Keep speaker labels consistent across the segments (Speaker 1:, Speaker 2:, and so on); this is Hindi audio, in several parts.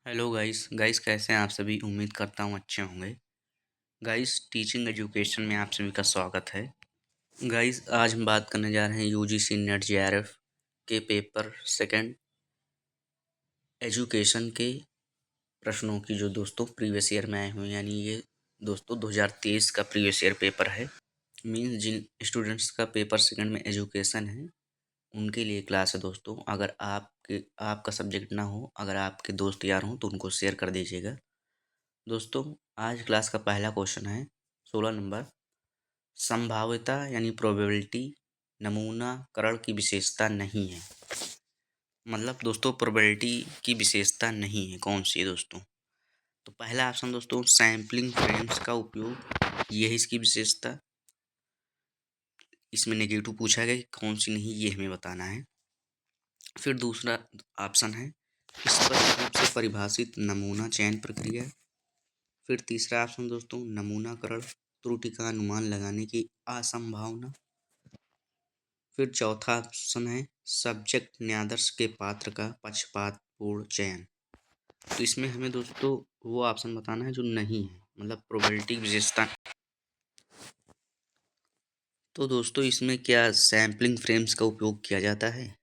Speaker 1: हेलो गाइस कैसे हैं आप सभी। उम्मीद करता हूँ अच्छे होंगे। गाइस टीचिंग एजुकेशन में आप सभी का स्वागत है। गाइस आज हम बात करने जा रहे हैं यूजीसी नेट जेआरएफ के पेपर सेकंड एजुकेशन के प्रश्नों की, जो दोस्तों प्रीवियस ईयर में आए हुए हैं। यानी ये दोस्तों 2023 का प्रीवियस ईयर पेपर है। मीन्स जिन स्टूडेंट्स का पेपर सेकंड में एजुकेशन है उनके लिए क्लास है दोस्तों। अगर आपका सब्जेक्ट ना हो, अगर आपके दोस्त यार हों तो उनको शेयर कर दीजिएगा। दोस्तों आज क्लास का पहला क्वेश्चन है 16 नंबर। संभाव्यता यानी प्रोबेबिलिटी नमूनाकरण की विशेषता नहीं है। मतलब दोस्तों प्रोबेबिलिटी की विशेषता नहीं है, कौन सी है दोस्तों? तो पहला ऑप्शन दोस्तों सैम्पलिंग फ्रेम्स का उपयोग, ये है इसकी विशेषता। इसमें नेगेटिव पूछा गया कि कौन सी नहीं, ये हमें बताना है। फिर दूसरा ऑप्शन है स्पष्ट रूप से परिभाषित नमूना चयन प्रक्रिया। फिर तीसरा ऑप्शन दोस्तों नमूनाकरण त्रुटि का अनुमान लगाने की असंभावना। फिर चौथा ऑप्शन है सब्जेक्ट न्यायाधीश के पात्र का पक्षपातपूर्ण चयन। तो इसमें हमें दोस्तों वो ऑप्शन बताना है जो नहीं है, मतलब प्रोबेबिलिटी विशेषता। तो दोस्तों इसमें क्या सैम्पलिंग फ्रेम्स का उपयोग किया जाता है?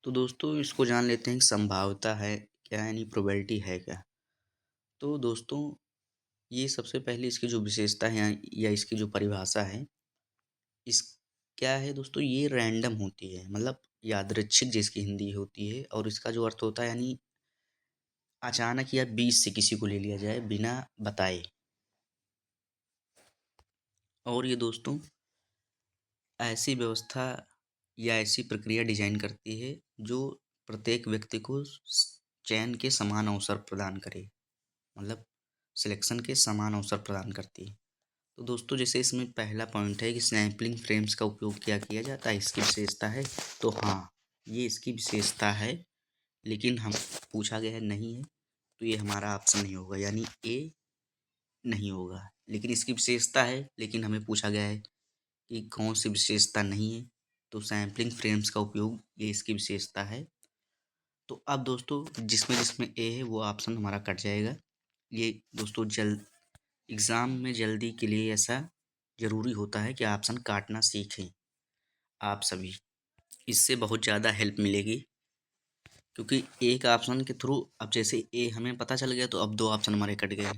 Speaker 1: तो दोस्तों इसको जान लेते हैं कि संभाव्यता है क्या, यानी प्रोबेबिलिटी है क्या। तो दोस्तों ये सबसे पहले इसकी जो विशेषता है या इसकी जो परिभाषा है, इस क्या है दोस्तों, ये रैंडम होती है, मतलब यादृच्छिक जिसकी हिंदी होती है। और इसका जो अर्थ होता है यानी अचानक या बीच से किसी को ले लिया जाए बिना बताए। और ये दोस्तों ऐसी व्यवस्था या ऐसी प्रक्रिया डिजाइन करती है जो प्रत्येक व्यक्ति को चयन के समान अवसर प्रदान करे, मतलब सिलेक्शन के समान अवसर प्रदान करती है। तो दोस्तों जैसे इसमें पहला पॉइंट है कि सैम्पलिंग फ्रेम्स का उपयोग क्या किया जाता है, इसकी विशेषता है। तो हाँ, ये इसकी विशेषता है, लेकिन हम पूछा गया है नहीं है, तो ये हमारा ऑप्शन नहीं होगा, यानी ए नहीं होगा। लेकिन इसकी विशेषता है, लेकिन हमें पूछा गया है कि कौन सी विशेषता नहीं है, तो सैम्पलिंग फ्रेम्स का उपयोग ये इसकी विशेषता है। तो अब दोस्तों जिसमें जिसमें ए है वो ऑप्शन हमारा कट जाएगा। ये दोस्तों जल्द एग्ज़ाम में जल्दी के लिए ऐसा ज़रूरी होता है कि ऑप्शन काटना सीखें आप सभी। इससे बहुत ज़्यादा हेल्प मिलेगी, क्योंकि एक ऑप्शन के थ्रू अब जैसे ए हमें पता चल गया तो अब दो ऑप्शन हमारे कट गए।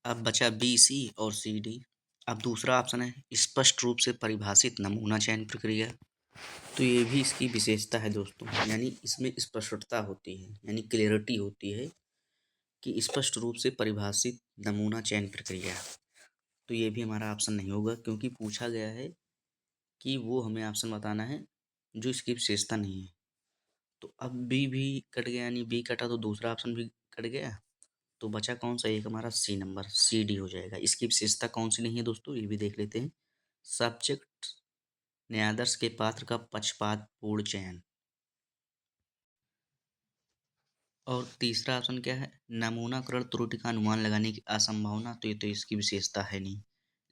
Speaker 1: अब बचा बी सी और सी डी। अब दूसरा ऑप्शन है स्पष्ट रूप से परिभाषित नमूना चयन प्रक्रिया। तो ये भी इसकी विशेषता है दोस्तों, यानी इसमें स्पष्टता होती है, यानी क्लियरिटी होती है कि स्पष्ट रूप से परिभाषित नमूना चयन प्रक्रिया। तो ये भी हमारा ऑप्शन नहीं होगा, क्योंकि पूछा गया है कि वो हमें ऑप्शन बताना है जो इसकी विशेषता नहीं है। तो अब बी भी कट गया, यानी बी कटा तो दूसरा ऑप्शन भी कट गया। तो बचा कौन सा, एक हमारा सी नंबर, सी डी हो जाएगा। इसकी विशेषता कौन सी नहीं है दोस्तों, ये भी देख लेते हैं। सब्जेक्ट न्यायाधीश के पात्र का पक्षपातपूर्ण चयन। और तीसरा ऑप्शन क्या है, नमूनाकरण त्रुटि का अनुमान लगाने की असंभावना। तो ये तो इसकी विशेषता है नहीं।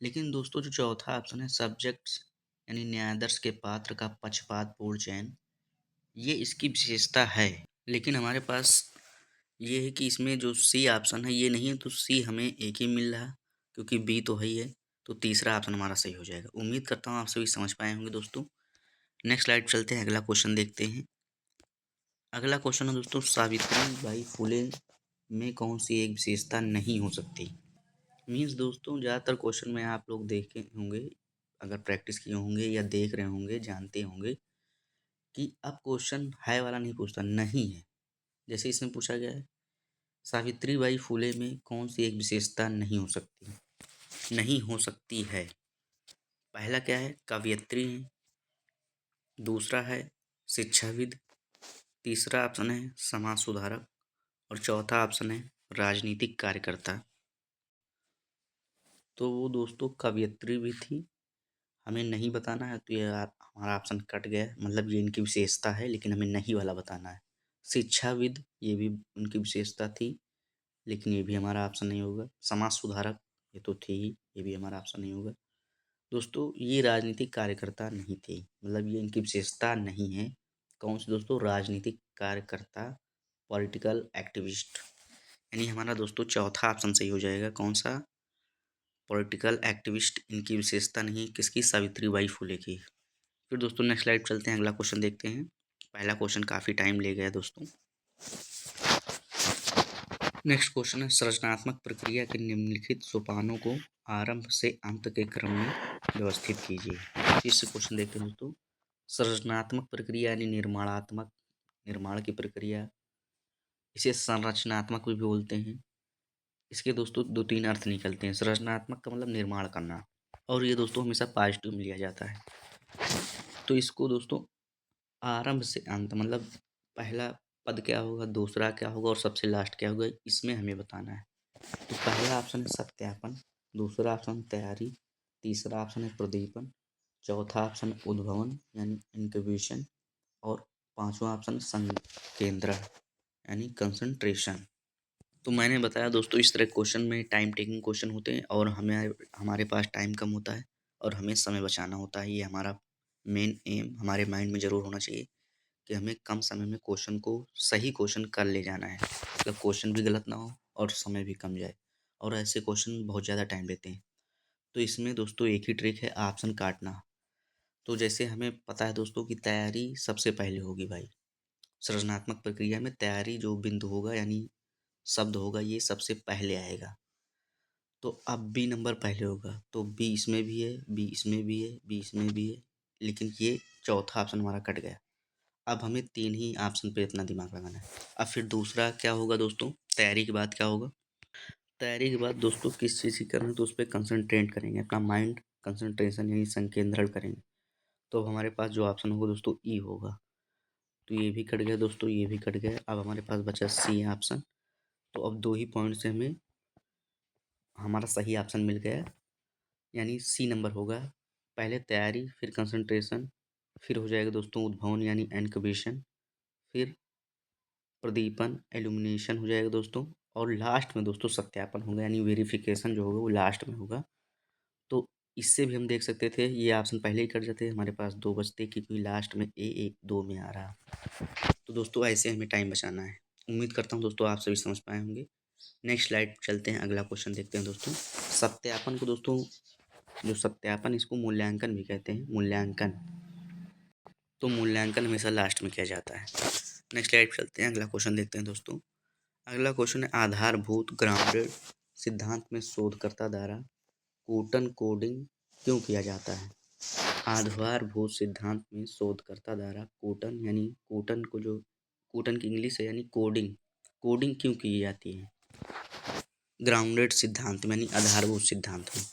Speaker 1: लेकिन दोस्तों जो चौथा ऑप्शन है सब्जेक्ट्स यानी न्यायाधीश के पात्र का पक्षपातपूर्ण चयन, ये इसकी विशेषता है। लेकिन हमारे पास ये है कि इसमें जो सी ऑप्शन है ये नहीं है, तो सी हमें एक ही मिल रहा, क्योंकि बी तो है ही है। तो तीसरा ऑप्शन हमारा सही हो जाएगा। उम्मीद करता हूँ आप सभी समझ पाए होंगे दोस्तों। नेक्स्ट स्लाइड चलते हैं, अगला क्वेश्चन देखते हैं। अगला क्वेश्चन है दोस्तों सावित्री बाई फुले में कौन सी एक विशेषता नहीं हो सकती। मीन्स दोस्तों ज़्यादातर क्वेश्चन में आप लोग देखे होंगे, अगर प्रैक्टिस किए होंगे या देख रहे होंगे, जानते होंगे कि अब क्वेश्चन है वाला नहीं पूछता, नहीं है। जैसे इसमें पूछा गया है सावित्रीबाई फुले में कौन सी एक विशेषता नहीं हो सकती, नहीं हो सकती है। पहला क्या है, कवयित्री है। दूसरा है शिक्षाविद। तीसरा ऑप्शन है समाज सुधारक। और चौथा ऑप्शन है राजनीतिक कार्यकर्ता। तो वो दोस्तों कवयित्री भी थी, हमें नहीं बताना है, तो ये हमारा ऑप्शन कट गया है। मतलब ये इनकी विशेषता है, लेकिन हमें नहीं वाला बताना है। शिक्षाविद ये भी उनकी विशेषता थी, लेकिन ये भी हमारा ऑप्शन नहीं होगा। समाज सुधारक ये तो थी ही, ये भी हमारा ऑप्शन नहीं होगा। दोस्तों ये राजनीतिक कार्यकर्ता नहीं थे, मतलब ये इनकी विशेषता नहीं है। कौन से दोस्तों, राजनीतिक कार्यकर्ता, पॉलिटिकल एक्टिविस्ट। यानी हमारा दोस्तों चौथा ऑप्शन सही हो जाएगा। कौन सा? पॉलिटिकल एक्टिविस्ट, इनकी विशेषता नहीं, किसकी? सावित्री बाई फुले की। फिर दोस्तों नेक्स्ट स्लाइड चलते हैं, अगला क्वेश्चन देखते हैं। पहला क्वेश्चन काफ़ी टाइम ले गया दोस्तों। नेक्स्ट क्वेश्चन है, सृजनात्मक प्रक्रिया के निम्नलिखित सोपानों को आरंभ से अंत के क्रम में व्यवस्थित कीजिए। फिर से क्वेश्चन देखते हैं दोस्तों। सृजनात्मक प्रक्रिया यानी निर्माण की प्रक्रिया, इसे संरचनात्मक भी बोलते हैं। इसके दोस्तों दो तीन अर्थ निकलते हैं। सृजनात्मक का मतलब निर्माण करना, और ये दोस्तों हमेशा पॉजिटिव में लिया जाता है। तो इसको दोस्तों आरंभ से अंत मतलब पहला पद क्या होगा, दूसरा क्या होगा और सबसे लास्ट क्या होगा, इसमें हमें बताना है। तो पहला ऑप्शन है सत्यापन, दूसरा ऑप्शन तैयारी, तीसरा ऑप्शन है प्रदीपन, चौथा ऑप्शन उद्भवन यानी इंक्यूबेशन, और पांचवा ऑप्शन संकेंद्रण यानी कंसंट्रेशन। तो मैंने बताया दोस्तों इस तरह क्वेश्चन में टाइम टेकिंग क्वेश्चन होते हैं और हमारे पास टाइम कम होता है और हमें समय बचाना होता है। ये हमारा मेन एम हमारे माइंड में ज़रूर होना चाहिए कि हमें कम समय में क्वेश्चन को सही क्वेश्चन कर ले जाना है, मतलब क्वेश्चन भी गलत ना हो और समय भी कम जाए। और ऐसे क्वेश्चन बहुत ज़्यादा टाइम लेते हैं। तो इसमें दोस्तों एक ही ट्रिक है, ऑप्शन काटना। तो जैसे हमें पता है दोस्तों कि तैयारी सबसे पहले होगी भाई। सृजनात्मक प्रक्रिया में तैयारी जो बिंदु होगा यानी शब्द होगा, ये सबसे पहले आएगा। तो अब बी नंबर पहले होगा, तो बी इसमें भी है, बी इसमें भी है, बी इसमें भी है, लेकिन ये चौथा ऑप्शन हमारा कट गया। अब हमें तीन ही ऑप्शन पे इतना दिमाग लगाना है। अब फिर दूसरा क्या होगा दोस्तों, तैयारी के बाद क्या होगा? तैयारी के बाद दोस्तों किस चीज़ की करेंगे, तो उस पर कंसंट्रेट करेंगे, अपना माइंड कंसंट्रेशन यानी संकेंद्रण करेंगे। तो अब हमारे पास जो ऑप्शन होगा दोस्तों ई होगा। तो ये भी कट गया दोस्तों, ये भी कट गया। अब हमारे पास बचा सी ऑप्शन। तो अब दो ही पॉइंट से हमें हमारा सही ऑप्शन मिल गया, यानी सी नंबर होगा। पहले तैयारी, फिर कंसंट्रेशन, फिर हो जाएगा दोस्तों उद्भवन यानी इनक्यूबेशन, फिर प्रदीपन एल्यूमिनेशन हो जाएगा दोस्तों, और लास्ट में दोस्तों सत्यापन होगा यानी वेरिफिकेशन जो होगा वो लास्ट में होगा। तो इससे भी हम देख सकते थे ये ऑप्शन पहले ही कट जाते, हमारे पास दो बचते क्योंकि लास्ट में ए एक दो में आ रहा। तो दोस्तों ऐसे हमें टाइम बचाना है। उम्मीद करता हूँ दोस्तों आप सभी समझ पाए होंगे। नेक्स्ट स्लाइड चलते हैं, अगला क्वेश्चन देखते हैं दोस्तों। सत्यापन को दोस्तों, जो सत्यापन इसको मूल्यांकन भी कहते हैं, मूल्यांकन। तो मूल्यांकन हमेशा लास्ट में किया जाता है। नेक्स्ट स्लाइड चलते हैं, अगला क्वेश्चन देखते हैं दोस्तों। अगला क्वेश्चन है, आधारभूत ग्राउंडेड सिद्धांत में शोधकर्ता द्वारा कूटन कोडिंग क्यों किया जाता है? आधारभूत सिद्धांत में शोधकर्ता द्वारा कूटन यानी कूटन को जो कूटन की इंग्लिश है यानी कोडिंग, कोडिंग क्यों की जाती है ग्राउंडेड सिद्धांत में यानी आधारभूत सिद्धांत में?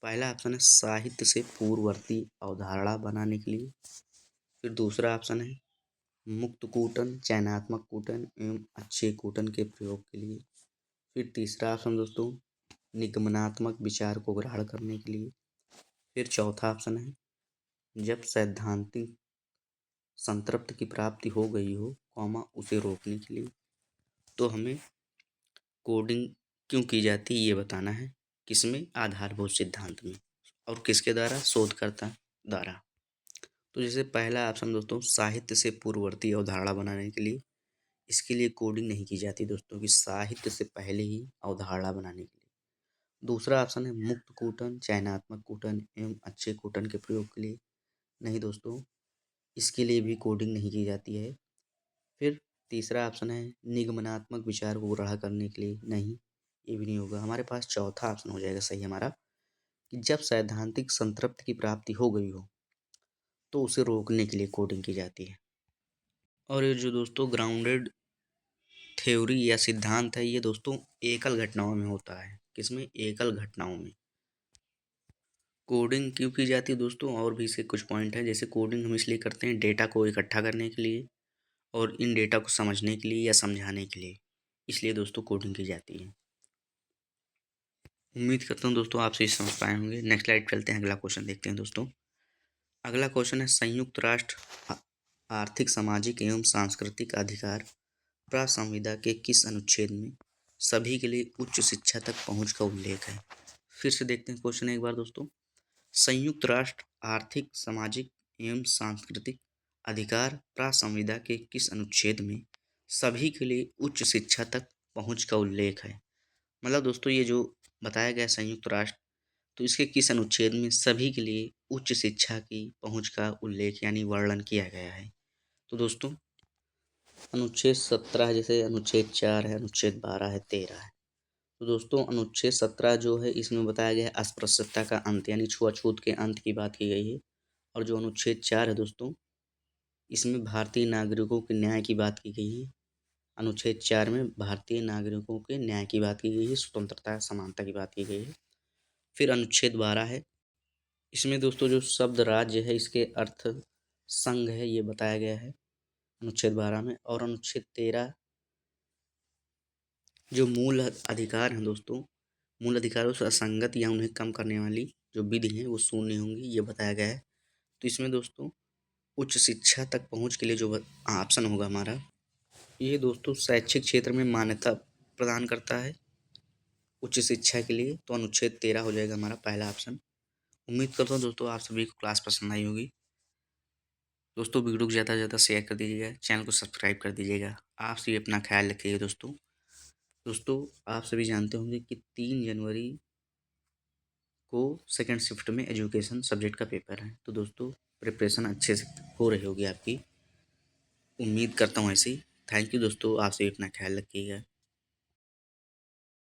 Speaker 1: पहला ऑप्शन है साहित्य से पूर्ववर्ती अवधारणा बनाने के लिए, फिर दूसरा ऑप्शन है मुक्त कूटन, चयनात्मक कूटन एवं अच्छे कूटन के प्रयोग के लिए, फिर तीसरा ऑप्शन दोस्तों निगमनात्मक विचार को ग्रहण करने के लिए, फिर चौथा ऑप्शन है जब सैद्धांतिक संतृप्ति की प्राप्ति हो गई हो, कॉमा उसे रोकने के लिए। तो हमें कोडिंग क्यों की जाती है ये बताना है, किसमें? आधारभूत सिद्धांत में, और किसके द्वारा? शोधकर्ता द्वारा। तो जैसे पहला ऑप्शन दोस्तों साहित्य से पूर्ववर्ती अवधारणा बनाने के लिए, इसके लिए कोडिंग नहीं की जाती दोस्तों कि साहित्य से पहले ही अवधारणा बनाने के लिए। दूसरा ऑप्शन है मुक्त कूटन, चयनात्मक कूटन एवं अच्छे कूटन के प्रयोग के लिए, नहीं दोस्तों इसके लिए भी कोडिंग नहीं की जाती है। फिर तीसरा ऑप्शन है निगमनात्मक विचार को ग्रहण करने के लिए, नहीं ये भी नहीं होगा। हमारे पास चौथा ऑप्शन हो जाएगा सही हमारा कि जब सैद्धांतिक संतृप्ति की प्राप्ति हो गई हो तो उसे रोकने के लिए कोडिंग की जाती है। और ये जो दोस्तों ग्राउंडेड थ्योरी या सिद्धांत है, ये दोस्तों एकल घटनाओं में होता है। किसमें? एकल घटनाओं में। कोडिंग क्यों की जाती है दोस्तों, और भी इसके कुछ पॉइंट हैं। जैसे कोडिंग हम इसलिए करते हैं डेटा को इकट्ठा करने के लिए और इन डेटा को समझने के लिए या समझाने के लिए, इसलिए दोस्तों कोडिंग की जाती है। उम्मीद करता हूँ दोस्तों आप सही समझ पाए होंगे। नेक्स्ट स्लाइड चलते हैं, अगला क्वेश्चन देखते हैं दोस्तों। अगला क्वेश्चन है संयुक्त राष्ट्र आर्थिक सामाजिक एवं सांस्कृतिक अधिकार प्रासंविदा के किस अनुच्छेद में सभी के लिए उच्च शिक्षा तक पहुंच का उल्लेख है? फिर से देखते हैं क्वेश्चन एक बार दोस्तों। संयुक्त राष्ट्र आर्थिक सामाजिक एवं सांस्कृतिक अधिकार प्रासंविदा के किस अनुच्छेद में सभी के लिए उच्च शिक्षा तक पहुँच का उल्लेख है। मतलब दोस्तों ये जो बताया गया संयुक्त राष्ट्र, तो इसके किस अनुच्छेद में सभी के लिए उच्च शिक्षा की पहुँच का उल्लेख यानी वर्णन किया गया है? तो दोस्तों अनुच्छेद 17 है, जैसे अनुच्छेद 4 है, अनुच्छेद 12 है, 13 है। तो दोस्तों अनुच्छेद 17 जो है इसमें बताया गया है अस्पृश्यता का अंत यानी छुआछूत के अंत की बात की गई है। और जो अनुच्छेद 4 है दोस्तों, इसमें भारतीय नागरिकों के न्याय की बात की गई है। अनुच्छेद 4 में भारतीय नागरिकों के न्याय की बात की गई है, स्वतंत्रता समानता की बात की गई है। फिर अनुच्छेद 12 है, इसमें दोस्तों जो शब्द राज्य है इसके अर्थ संघ है ये बताया गया है अनुच्छेद 12 में। और अनुच्छेद 13 जो मूल अधिकार हैं दोस्तों, मूल अधिकारों से असंगत या उन्हें कम करने वाली जो विधि है वो शून्य होंगी ये बताया गया है। तो इसमें दोस्तों उच्च शिक्षा तक पहुंच के लिए जो ऑप्शन होगा हमारा, ये दोस्तों शैक्षिक क्षेत्र में मान्यता प्रदान करता है उच्च शिक्षा के लिए, तो अनुच्छेद 13 हो जाएगा हमारा पहला ऑप्शन। उम्मीद करता हूँ दोस्तों आप सभी को क्लास पसंद आई होगी। दोस्तों वीडियो को ज़्यादा से ज़्यादा शेयर कर दीजिएगा, चैनल को सब्सक्राइब कर दीजिएगा। आप सभी अपना ख्याल रखिएगा दोस्तों। दोस्तों आप सभी जानते होंगे कि 3 जनवरी को सेकंड शिफ्ट में एजुकेशन सब्जेक्ट का पेपर है। तो दोस्तों प्रिपरेशन अच्छे से हो रही होगी आपकी, उम्मीद करता हूँ ऐसे ही। थैंक यू दोस्तों, आप सभी अपना ख्याल रखिएगा।